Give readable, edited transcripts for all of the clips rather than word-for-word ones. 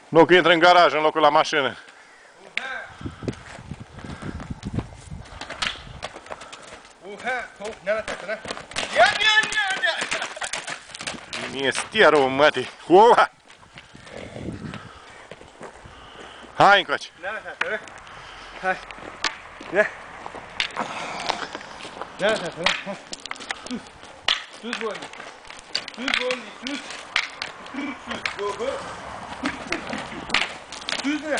Nu, că intră în garaj în locul la mașină. Este rău, mătii. Ua! Hai încoace. Hai. Ia. Ia, hai. Sus. Sus, Bondi. Sus, Bondi. Sus. Sus, go. Sus, ia.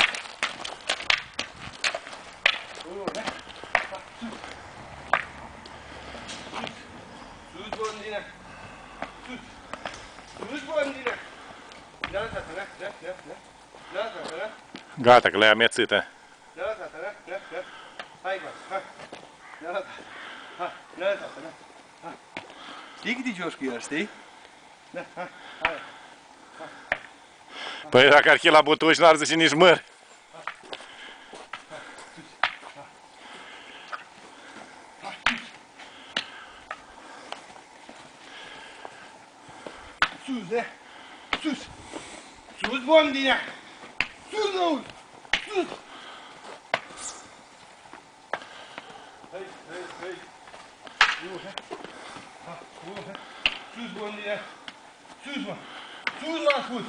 Sus, Bondina. Sus. Sus, Bondina. Ia, Gata, că le-ai amețită. Hai, hai. Hai. Știi cât de jos cu el, știi? Hai. Păi dacă ar fi la butuș, n-ar zice nici măr. Sus! Sus, Bondina! Sus, nou! Sus! Hai! Sus, Bondina! Sus, mă! Sus, m-am spus!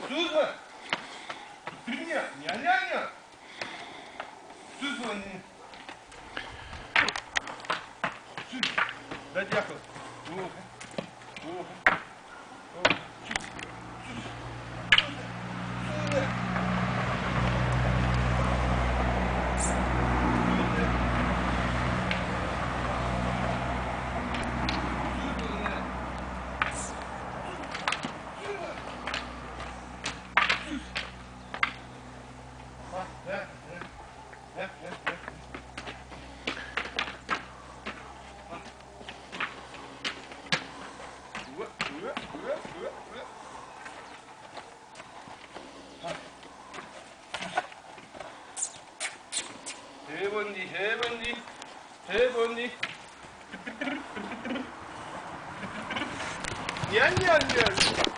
Sus, mă! Ia! Sus, Bondina! Sus! Dă-te acolo! Hey, Bondi. Yan.